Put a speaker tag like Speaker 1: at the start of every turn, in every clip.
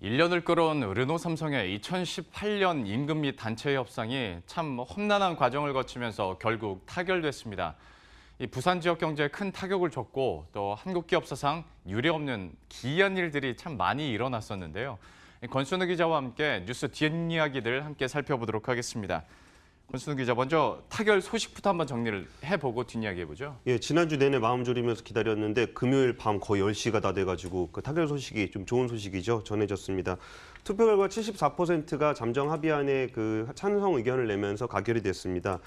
Speaker 1: 1년을 끌어온 르노 삼성의 2018년 임금 및 단체 협상이 참 험난한 과정을 거치면서 결국 타결됐습니다. 이 부산 지역 경제에 큰 타격을 줬고 또 한국 기업 사상 유례없는 기이한 일들이 참 많이 일어났었는데요. 권순우 기자와 함께 뉴스 뒷이야기들 함께 살펴보도록 하겠습니다. 권순우 기자, 먼저 타결 소식부터 한번 정리를 해보고 뒷이야기 해보죠.
Speaker 2: 예, 지난주 내내 마음 졸이면서 기다렸는데 금요일 밤 거의 10시가 다 돼가지고 그 타결 소식이 좀 좋은 소식이죠. 전해졌습니다. 투표 결과 74%가 잠정 합의안에 그 찬성 의견을 내면서 가결이 됐습니다.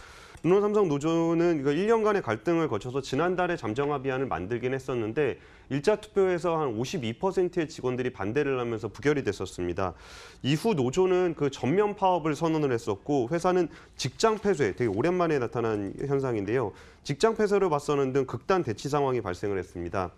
Speaker 2: 르노 삼성 노조는 1년간의 갈등을 거쳐서 지난달에 잠정 합의안을 만들긴 했었는데 1차 투표에서 한 52%의 직원들이 반대를 하면서 부결이 됐었습니다. 이후 노조는 그 전면 파업을 선언을 했었고 회사는 직장 폐쇄, 되게 오랜만에 나타난 현상인데요. 직장 폐쇄를 맞서는 등 극단 대치 상황이 발생을 했습니다.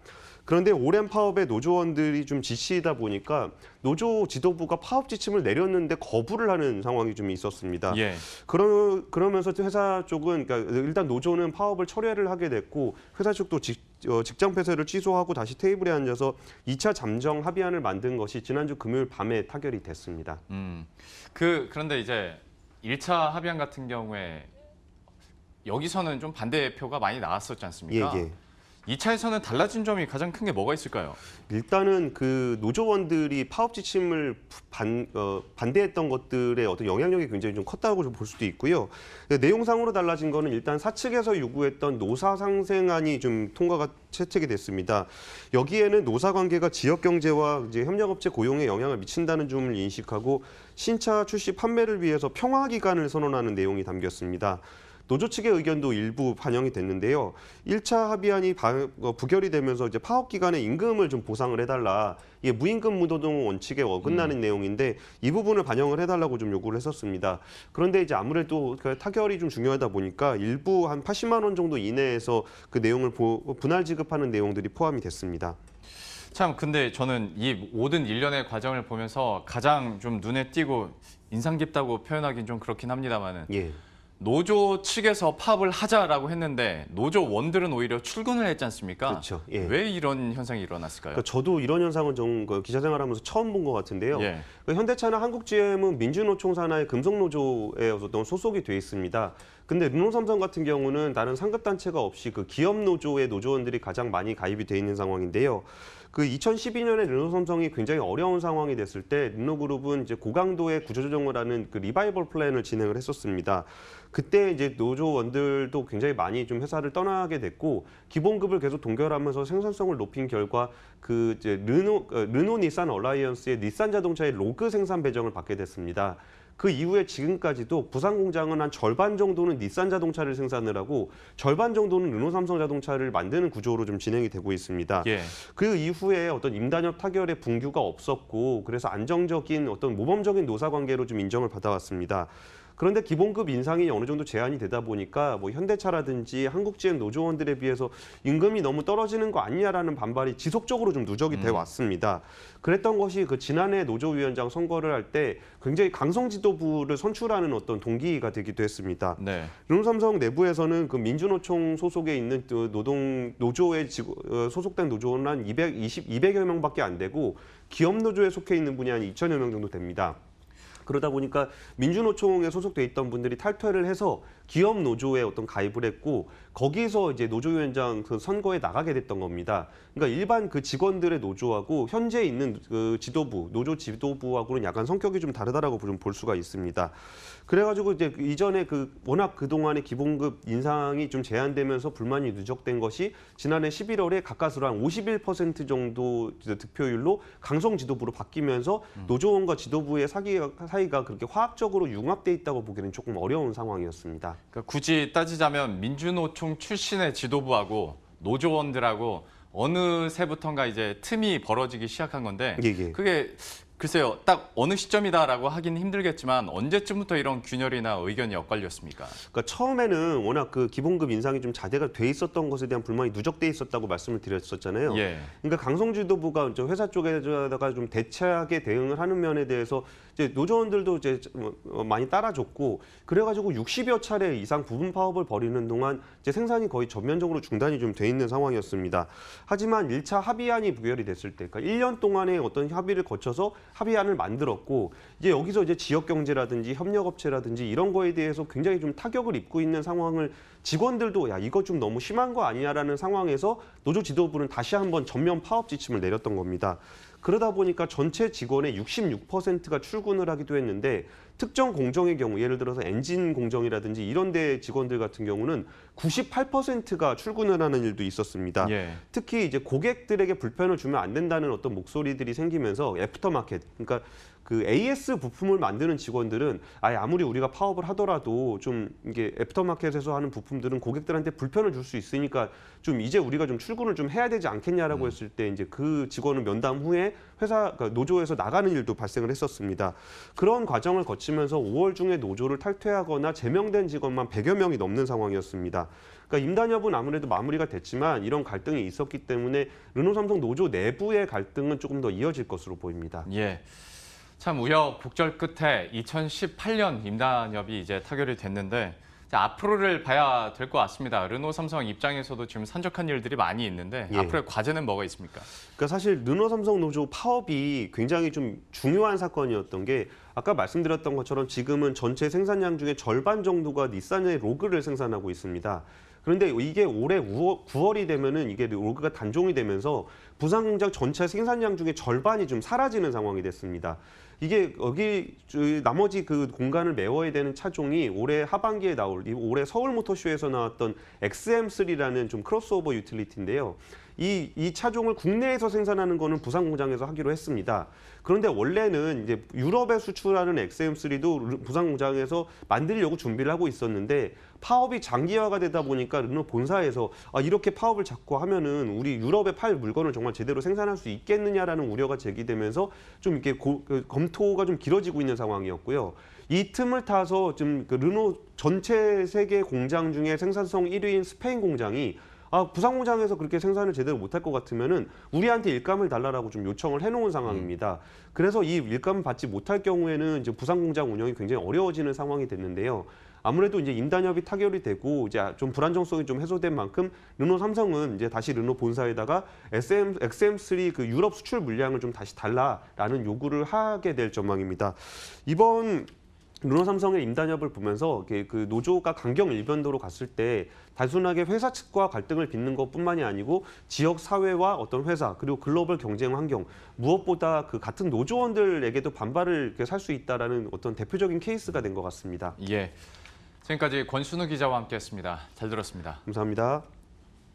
Speaker 2: 그런데 오랜 파업에 노조원들이 좀 지치다 보니까 노조 지도부가 파업 지침을 내렸는데 거부를 하는 상황이 좀 있었습니다.
Speaker 1: 예.
Speaker 2: 그러면서 회사 쪽은 그러니까 일단 노조는 파업을 철회를 하게 됐고 회사 쪽도 직장 폐쇄를 취소하고 다시 테이블에 앉아서 2차 잠정 합의안을 만든 것이 지난주 금요일 밤에 타결이 됐습니다.
Speaker 1: 그런데 이제 1차 합의안 같은 경우에 여기서는 좀 반대표가 많이 나왔었지 않습니까?
Speaker 2: 예.
Speaker 1: 2차에서는 달라진 점이 가장 큰 게 뭐가 있을까요?
Speaker 2: 일단은 그 노조원들이 파업 지침을 반대했던 것들의 어떤 영향력이 굉장히 좀 컸다고 좀 볼 수도 있고요. 내용상으로 달라진 거는 일단 사측에서 요구했던 노사 상생안이 좀 통과가 채택이 됐습니다. 여기에는 노사 관계가 지역 경제와 이제 협력업체 고용에 영향을 미친다는 점을 인식하고 신차 출시 판매를 위해서 평화 기간을 선언하는 내용이 담겼습니다. 노조 측의 의견도 일부 반영이 됐는데요. 1차 합의안이 부결이 되면서 이제 파업 기간에 임금을 좀 보상을 해달라. 이게 무임금 무노동 원칙에 어긋나는 내용인데 이 부분을 반영을 해달라고 좀 요구를 했었습니다. 그런데 이제 아무래도 그 타결이 좀 중요하다 보니까 일부 한 80만 원 정도 이내에서 그 내용을 분할 지급하는 내용들이 포함이 됐습니다.
Speaker 1: 참 근데 저는 이 모든 일련의 과정을 보면서 가장 좀 눈에 띄고 인상 깊다고 표현하기는 좀 그렇긴 합니다만은
Speaker 2: 예.
Speaker 1: 노조 측에서 파업을 하자라고 했는데 노조원들은 오히려 출근을 했지 않습니까?
Speaker 2: 그렇죠. 예.
Speaker 1: 왜 이런 현상이 일어났을까요?
Speaker 2: 그러니까 저도 이런 현상은 좀 기자 생활하면서 처음 본 것 같은데요.
Speaker 1: 예.
Speaker 2: 현대차나 한국GM은 민주노총 산하의 금속노조에 어떤 소속이 돼 있습니다. 근데 르노삼성 같은 경우는 다른 상급단체가 없이 그 기업노조의 노조원들이 가장 많이 가입이 돼 있는 상황인데요. 그 2012년에 르노삼성이 굉장히 어려운 상황이 됐을 때 르노그룹은 이제 고강도의 구조조정을 하는 그 리바이벌 플랜을 진행을 했었습니다. 그때 이제 노조원들도 굉장히 많이 좀 회사를 떠나게 됐고 기본급을 계속 동결하면서 생산성을 높인 결과 그 이제 르노 닛산 얼라이언스의 닛산 자동차의 로그 생산 배정을 받게 됐습니다. 그 이후에 지금까지도 부산 공장은 한 절반 정도는 닛산 자동차를 생산을 하고 절반 정도는 르노 삼성 자동차를 만드는 구조로 좀 진행이 되고 있습니다.
Speaker 1: 예.
Speaker 2: 그 이후에 어떤 임단협 타결의 분규가 없었고 그래서 안정적인 어떤 모범적인 노사 관계로 좀 인정을 받아왔습니다. 그런데 기본급 인상이 어느 정도 제한이 되다 보니까 뭐 현대차라든지 한국GM 노조원들에 비해서 임금이 너무 떨어지는 거 아니냐라는 반발이 지속적으로 좀 누적이 돼 왔습니다. 그랬던 것이 그 지난해 노조위원장 선거를 할 때 굉장히 강성 지도부를 선출하는 어떤 동기가 되기도 했습니다.
Speaker 1: 네.
Speaker 2: 르노삼성 내부에서는 그 민주노총 소속에 있는 노조에 소속된 노조원은 한 200여 명밖에 안 되고 기업 노조에 속해 있는 분이 한 2천여 명 정도 됩니다. 그러다 보니까 민주노총에 소속돼 있던 분들이 탈퇴를 해서 기업 노조에 어떤 가입을 했고 거기서 이제 노조위원장 그 선거에 나가게 됐던 겁니다. 그러니까 일반 그 직원들의 노조하고 현재 있는 그 지도부, 노조 지도부하고는 약간 성격이 좀 다르다라고 좀 볼 수가 있습니다. 그래가지고 이제 이전에 그 워낙 그동안의 기본급 인상이 좀 제한되면서 불만이 누적된 것이 지난해 11월에 가까스로 한 51% 정도 득표율로 강성 지도부로 바뀌면서 노조원과 지도부의 사이가 그렇게 화학적으로 융합돼 있다고 보기에는 조금 어려운 상황이었습니다.
Speaker 1: 그러니까 굳이 따지자면 민주노총 출신의 지도부하고 노조원들하고 어느새부턴가 이제 틈이 벌어지기 시작한 건데
Speaker 2: 예.
Speaker 1: 그게 글쎄요, 딱 어느 시점이다라고 하긴 힘들겠지만 언제쯤부터 이런 균열이나 의견이 엇갈렸습니까?
Speaker 2: 그러니까 처음에는 워낙 그 기본급 인상이 좀 자제가 돼 있었던 것에 대한 불만이 누적돼 있었다고 말씀을 드렸었잖아요.
Speaker 1: 예.
Speaker 2: 그러니까 강성 지도부가 회사 쪽에다가 좀 대체하게 대응을 하는 면에 대해서 이제 노조원들도 이제 많이 따라줬고 그래가지고 60여 차례 이상 부분 파업을 벌이는 동안 이제 생산이 거의 전면적으로 중단이 좀 돼 있는 상황이었습니다. 하지만 1차 합의안이 부결이 됐을 때, 그러니까 1년 동안의 어떤 합의를 거쳐서 합의안을 만들었고 이제 여기서 이제 지역 경제라든지 협력업체라든지 이런 거에 대해서 굉장히 좀 타격을 입고 있는 상황을 직원들도 야 이거 좀 너무 심한 거 아니냐라는 상황에서 노조 지도부는 다시 한번 전면 파업 지침을 내렸던 겁니다. 그러다 보니까 전체 직원의 66%가 출근을 하기도 했는데 특정 공정의 경우 예를 들어서 엔진 공정이라든지 이런 데 직원들 같은 경우는 98%가 출근을 하는 일도 있었습니다.
Speaker 1: 예.
Speaker 2: 특히 이제 고객들에게 불편을 주면 안 된다는 어떤 목소리들이 생기면서 애프터마켓, 그러니까 그 AS 부품을 만드는 직원들은 아무리 우리가 파업을 하더라도 좀 이게 애프터마켓에서 하는 부품들은 고객들한테 불편을 줄 수 있으니까 좀 이제 우리가 좀 출근을 좀 해야 되지 않겠냐라고 했을 때 이제 그 직원은 면담 후에 그러니까 노조에서 나가는 일도 발생을 했었습니다. 그런 과정을 거치면서 5월 중에 노조를 탈퇴하거나 제명된 직원만 100여 명이 넘는 상황이었습니다. 그러니까 임단협은 아무래도 마무리가 됐지만 이런 갈등이 있었기 때문에 르노삼성 노조 내부의 갈등은 조금 더 이어질 것으로 보입니다.
Speaker 1: 예. 참 우여곡절 끝에 2018년 임단협이 이제 타결이 됐는데 앞으로를 봐야 될 것 같습니다. 르노 삼성 입장에서도 지금 산적한 일들이 많이 있는데
Speaker 2: 예.
Speaker 1: 앞으로의 과제는 뭐가 있습니까?
Speaker 2: 그러니까 사실 르노 삼성 노조 파업이 굉장히 좀 중요한 사건이었던 게 아까 말씀드렸던 것처럼 지금은 전체 생산량 중에 절반 정도가 닛산의 로그를 생산하고 있습니다. 그런데 이게 올해 9월이 되면은 이게 로그가 단종이 되면서 부산 공장 전체 생산량 중에 절반이 좀 사라지는 상황이 됐습니다. 이게 여기 나머지 그 공간을 메워야 되는 차종이 올해 하반기에 나올 올해 서울 모터쇼에서 나왔던 XM3라는 좀 크로스오버 유틸리티인데요. 이 차종을 국내에서 생산하는 거는 부산 공장에서 하기로 했습니다. 그런데 원래는 이제 유럽에 수출하는 XM3도 부산 공장에서 만들려고 준비를 하고 있었는데 파업이 장기화가 되다 보니까 르노 본사에서 이렇게 파업을 자꾸 하면은 우리 유럽에 팔 물건을 정말 제대로 생산할 수 있겠느냐라는 우려가 제기되면서 좀 이렇게 검토가 좀 길어지고 있는 상황이었고요. 이 틈을 타서 좀 르노 전체 세계 공장 중에 생산성 1위인 스페인 공장이 부산 공장에서 그렇게 생산을 제대로 못할 것 같으면은 우리한테 일감을 달라라고 좀 요청을 해놓은 상황입니다. 그래서 이 일감을 받지 못할 경우에는 이제 부산 공장 운영이 굉장히 어려워지는 상황이 됐는데요. 아무래도 이제 임단협이 타결이 되고 이제 좀 불안정성이 좀 해소된 만큼 르노 삼성은 이제 다시 르노 본사에다가 XM3 그 유럽 수출 물량을 좀 다시 달라라는 요구를 하게 될 전망입니다. 이번 르노 삼성의 임단협을 보면서 그 노조가 강경 일변도로 갔을 때 단순하게 회사 측과 갈등을 빚는 것뿐만이 아니고 지역 사회와 어떤 회사 그리고 글로벌 경쟁 환경 무엇보다 그 같은 노조원들에게도 반발을 살 수 있다라는 어떤 대표적인 케이스가 된 것 같습니다.
Speaker 1: 예. 지금까지 권순우 기자와 함께했습니다. 잘 들었습니다.
Speaker 2: 감사합니다.